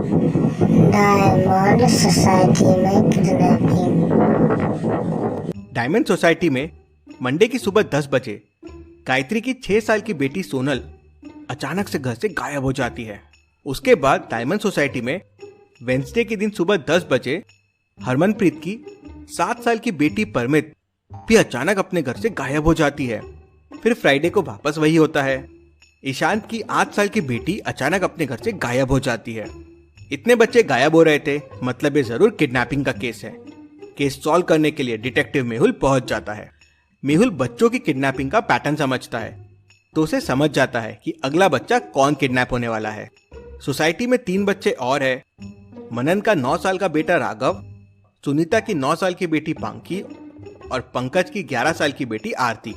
Diamond society में kidnapping. Diamond society में Monday की सुबह 10 बजे गायत्री की 6 साल की बेटी सोनल अचानक से घर से गायब हो जाती है। उसके बाद डायमंड सोसाइटी में वेंसडे के दिन सुबह 10 बजे हरमनप्रीत की 7 साल की बेटी परमित भी अचानक अपने घर से गायब हो जाती है। फिर फ्राइडे को वापस वही होता है। ईशांत की 8 साल की बेटी अचानक अपने घर से गायब हो जाती है। इतने बच्चे गायब हो रहे थे, मतलब ये जरूर किडनैपिंग का केस है। केस सॉल्व करने के लिए डिटेक्टिव मेहुल पहुंच जाता है। मेहुल बच्चों की किडनैपिंग का पैटर्न समझता है, तो उसे समझ जाता है कि अगला बच्चा कौन किडनैप होने वाला है। सोसाइटी में 3 बच्चे और हैं। मनन का 9 साल का बेटा राघव, सुनीता की 9 साल की बेटी पांकी और पंकज की 11 साल की बेटी आरती।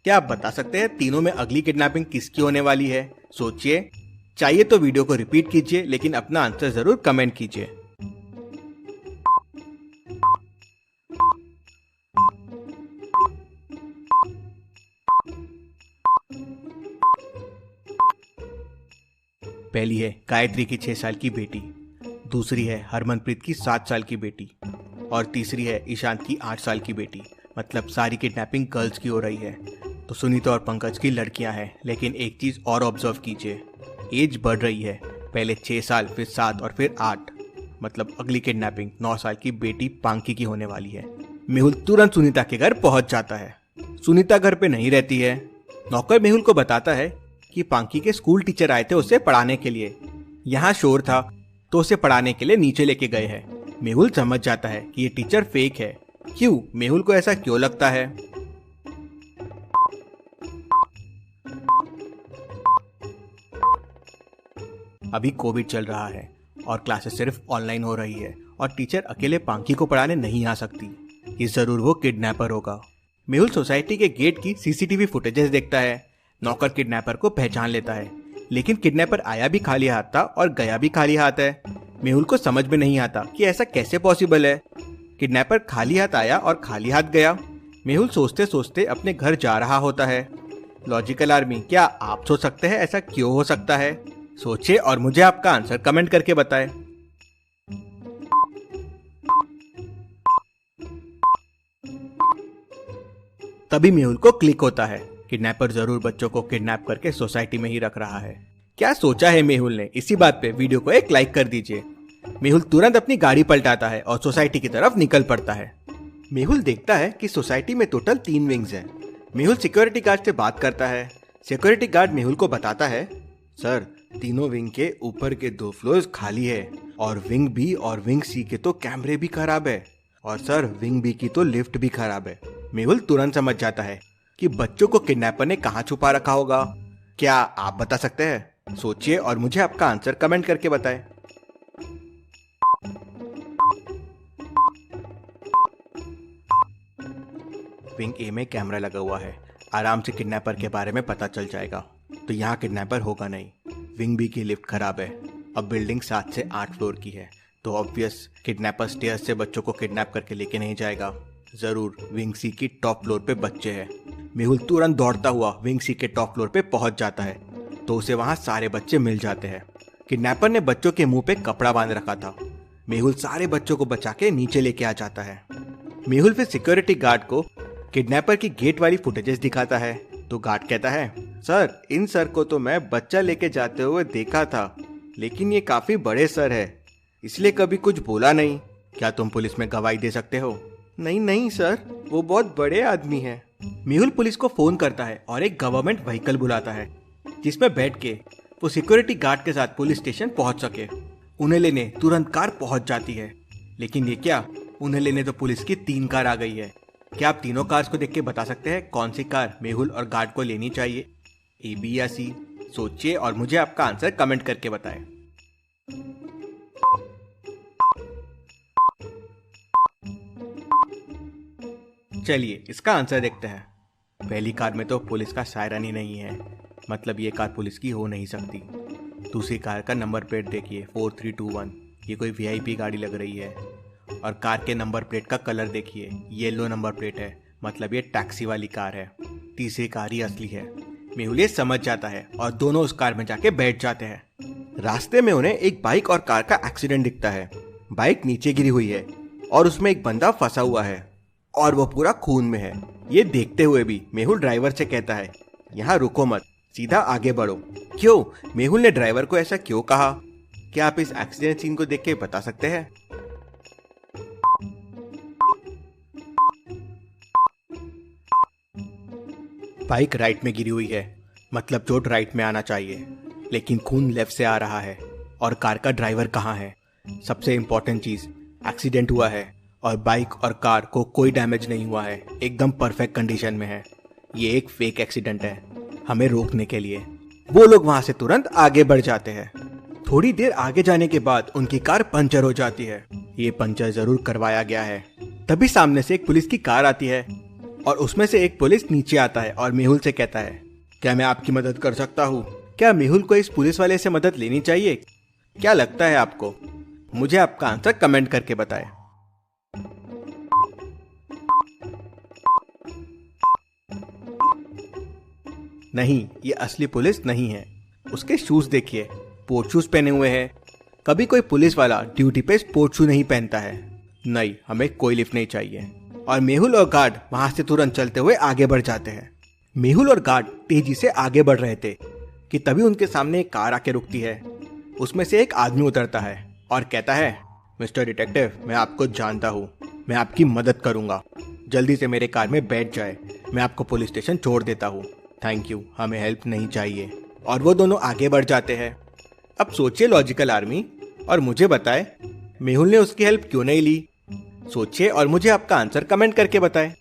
क्या आप बता सकते हैं तीनों में अगली किडनैपिंग किसकी होने वाली है? सोचिए। चाहिए तो वीडियो को रिपीट कीजिए, लेकिन अपना आंसर जरूर कमेंट कीजिए। पहली है गायत्री की 6 साल की बेटी, दूसरी है हरमनप्रीत की 7 साल की बेटी और तीसरी है ईशांत की 8 साल की बेटी। मतलब सारी किडनैपिंग गर्ल्स की हो रही है। तो सुनीता और पंकज की लड़कियां हैं, लेकिन एक चीज और ऑब्जर्व कीजिए, एज बढ़ रही है। पहले 6 साल, फिर 7 और फिर 8। मतलब अगली किडनैपिंग 9 साल की बेटी पांकी की होने वाली है। मेहुल तुरंत सुनीता के घर पहुंच जाता है। सुनीता घर पे नहीं रहती है। नौकर मेहुल को बताता है कि पांकी के स्कूल टीचर आए थे उसे पढ़ाने के लिए। यहाँ शोर था तो उसे पढ़ाने के लिए नीचे लेके गए हैं। मेहुल समझ जाता है कि ये टीचर फेक है। क्यों? मेहुल को ऐसा क्यों लगता है? अभी कोविड चल रहा है और क्लासेस सिर्फ ऑनलाइन हो रही है और टीचर अकेले पांकी को पढ़ाने नहीं आ सकती। ये जरूर वो किडनैपर होगा। मेहुल सोसाइटी के गेट की सीसीटीवी फुटेजेस देखता है। नौकर किडनैपर को पहचान लेता है, लेकिन किडनैपर आया भी खाली हाथ था और गया भी खाली हाथ है। मेहुल को समझ में नहीं आता कि ऐसा कैसे पॉसिबल है। किडनैपर खाली हाथ आया और खाली हाथ गया। मेहुल सोचते सोचते अपने घर जा रहा होता है। लॉजिकल आर्मी, क्या आप सोच सकते हैं ऐसा क्यों हो सकता है? सोचिए और मुझे आपका आंसर कमेंट करके बताएं। तभी मेहुल को क्लिक होता है, किडनैपर जरूर बच्चों को किडनैप करके सोसाइटी में ही रख रहा है। क्या सोचा है मेहुल ने? इसी बात पे वीडियो को एक लाइक कर दीजिए। मेहुल तुरंत अपनी गाड़ी पलटाता है और सोसाइटी की तरफ निकल पड़ता है। मेहुल देखता है कि सोसाइटी में टोटल 3 विंग्स हैं। मेहुल सिक्योरिटी गार्ड से बात करता है। सिक्योरिटी गार्ड मेहुल को बताता है, सर, तीनों विंग के ऊपर के 2 फ्लोर्स खाली है और विंग बी और विंग सी के तो कैमरे भी खराब है और सर विंग बी की तो लिफ्ट भी खराब है। मेहुल तुरंत समझ जाता है कि बच्चों को किडनैपर ने कहाँ छुपा रखा होगा। क्या आप बता सकते हैं? सोचिए और मुझे आपका आंसर कमेंट करके बताएं। विंग ए में कैमरा लगा हुआ है, आराम से किडनैपर के बारे में पता चल जाएगा। तो यहाँ किडनैपर होगा नहीं। विंग बी की लिफ्ट खराब है। अब बिल्डिंग 7 से 8 फ्लोर की है, तो ऑब्वियस किडनैपर स्टेयर्स से बच्चों को किडनैप करके लेके नहीं जाएगा। जरूर विंग सी की टॉप फ्लोर पे बच्चे हैं। मेहुल तुरंत दौड़ता हुआ विंग सी के टॉप फ्लोर पे पहुंच जाता है, तो उसे वहां सारे बच्चे मिल जाते हैं। किडनैपर ने बच्चों के मुंह पे कपड़ा बांध रखा था। मेहुल सारे बच्चों को बचा के नीचे लेके आ जाता है। मेहुल फिर सिक्योरिटी गार्ड को किडनैपर की गेट वाली फुटेजेस दिखाता है, तो गार्ड कहता है, सर, इन सर को तो मैं बच्चा लेके जाते हुए देखा था, लेकिन ये काफी बड़े सर है, इसलिए कभी कुछ बोला नहीं। क्या तुम पुलिस में गवाही दे सकते हो? नहीं नहीं सर, वो बहुत बड़े आदमी हैं। मेहुल पुलिस को फोन करता है और एक गवर्नमेंट व्हीकल बुलाता है, जिसमें बैठ के वो सिक्योरिटी गार्ड के साथ पुलिस स्टेशन पहुंच सके। उन्हें लेने तुरंत कार पहुंच जाती है, लेकिन ये क्या, उन्हें लेने तो पुलिस की 3 कार आ गई है। क्या आप तीनों कार्स को देख के बता सकते हैं कौन सी कार मेहुल और गार्ड को लेनी चाहिए, ए, बी या सी? सोचिए और मुझे आपका आंसर कमेंट करके बताएं। चलिए इसका आंसर देखते हैं। पहली कार में तो पुलिस का सायरन ही नहीं है, मतलब ये कार पुलिस की हो नहीं सकती। दूसरी कार का नंबर प्लेट देखिए, 4321, ये कोई वीआईपी गाड़ी लग रही है। और कार के नंबर प्लेट का कलर देखिए, येलो नंबर प्लेट है, मतलब ये टैक्सी वाली कार है। तीसरी कार ही असली है। मेहुल ये समझ जाता है और दोनों उस कार में जाके बैठ जाते हैं। रास्ते में उन्हें एक बाइक और कार का एक्सीडेंट दिखता है। बाइक नीचे गिरी हुई है और उसमें एक बंदा फंसा हुआ है और वो पूरा खून में है। ये देखते हुए भी मेहुल ड्राइवर से कहता है, यहाँ रुको मत, सीधा आगे बढ़ो। क्यों? मेहुल ने ड्राइवर को ऐसा क्यों कहा? क्या आप इस एक्सीडेंट सीन को देख के बता सकते हैं? बाइक राइट में गिरी हुई है, मतलब चोट राइट में आना चाहिए, लेकिन खून लेफ्ट से आ रहा है। और कार का ड्राइवर कहाँ है? सबसे इम्पोर्टेंट चीज, एक्सीडेंट हुआ है और बाइक और कार को कोई डैमेज नहीं हुआ है, एकदम परफेक्ट कंडीशन में है। ये एक फेक एक्सीडेंट है। हमें रोकने के लिए वो लोग वहां से तुरंत आगे बढ़ जाते हैं। थोड़ी देर आगे जाने के बाद उनकी कार पंचर हो जाती है। ये पंचर जरूर करवाया गया है। तभी सामने से एक पुलिस की कार आती है और उसमें से एक पुलिस नीचे आता है और मेहुल से कहता है, क्या मैं आपकी मदद कर सकता हूँ? क्या मेहुल को इस पुलिस वाले से मदद लेनी चाहिए? क्या लगता है आपको? मुझे आपका आंसर कमेंट करके बताएं। नहीं, ये असली पुलिस नहीं है। उसके शूज देखिए, स्पोर्ट शूज पहने हुए हैं। कभी कोई पुलिस वाला ड्यूटी पे स्पोर्ट शू नहीं पहनता है। नहीं, हमें कोई लिफ्ट नहीं चाहिए। और मेहुल और गार्ड वहां से तुरंत चलते हुए आगे बढ़ जाते हैं। मेहुल और गार्ड तेजी से आगे बढ़ रहे थे कि तभी उनके सामने एक कार आके रुकती है। उसमें से एक आदमी उतरता है और कहता है, मिस्टर डिटेक्टिव, मैं आपको जानता हूँ, मैं आपकी मदद करूंगा। जल्दी से मेरे कार में बैठ जाए, मैं आपको पुलिस स्टेशन छोड़ देता हूँ। थैंक यू, हमें हेल्प नहीं चाहिए। और वो दोनों आगे बढ़ जाते हैं। अब सोचिए लॉजिकल आर्मी, और मुझे बताए मेहुल ने उसकी हेल्प क्यों नहीं ली? सोचिए और मुझे आपका आंसर कमेंट करके बताएं।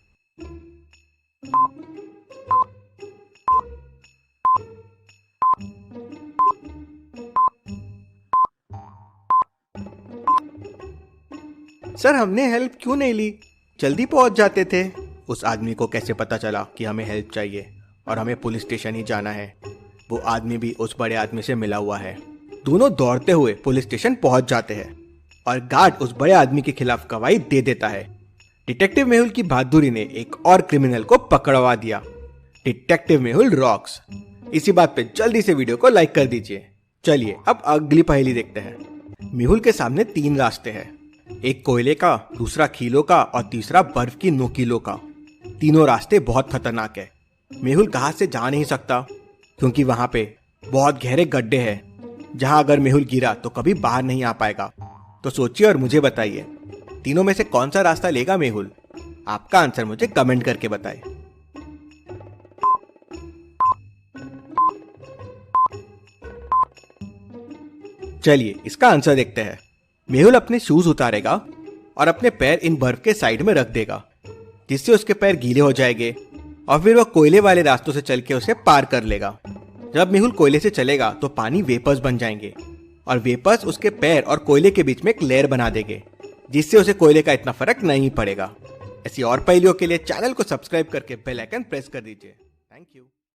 सर, हमने हेल्प क्यों नहीं ली? जल्दी पहुंच जाते थे। उस आदमी को कैसे पता चला कि हमें हेल्प चाहिए और हमें पुलिस स्टेशन ही जाना है? वो आदमी भी उस बड़े आदमी से मिला हुआ है। दोनों दौड़ते हुए पुलिस स्टेशन पहुंच जाते हैं और गार्ड उस बड़े आदमी के खिलाफ गवाही दे देता है। डिटेक्टिव मेहुल की बहादुरी ने एक और क्रिमिनल को पकड़वा दिया। Detective Mehul rocks. इसी बात पे जल्दी से वीडियो को लाइक कर दीजिए। चलिए अब अगली पहेली देखते हैं। मेहुल के सामने 3 रास्ते हैं, एक कोयले का, दूसरा खीलों का और तीसरा बर्फ की नोकीलों का। तीनों रास्ते बहुत खतरनाक है। मेहुल कहां से जा नहीं सकता क्योंकि वहां पे बहुत गहरे गड्ढे हैं, जहां अगर मेहुल गिरा तो कभी बाहर नहीं आ पाएगा। तो सोचिए और मुझे बताइए, तीनों में से कौन सा रास्ता लेगा मेहुल? आपका आंसर मुझे कमेंट करके बताएं। चलिए इसका आंसर देखते हैं। मेहुल अपने शूज उतारेगा और अपने पैर इन बर्फ के साइड में रख देगा, जिससे उसके पैर गीले हो जाएंगे और फिर वह कोयले वाले रास्तों से चल के उसे पार कर लेगा। जब मेहुल कोयले से चलेगा तो पानी वेपर्स बन जाएंगे और वेपर्स उसके पैर और कोयले के बीच में एक लेयर बना देंगे, जिससे उसे कोयले का इतना फर्क नहीं पड़ेगा। ऐसी और पहेलियों के लिए चैनल को सब्सक्राइब करके बेल आइकन प्रेस कर दीजिए।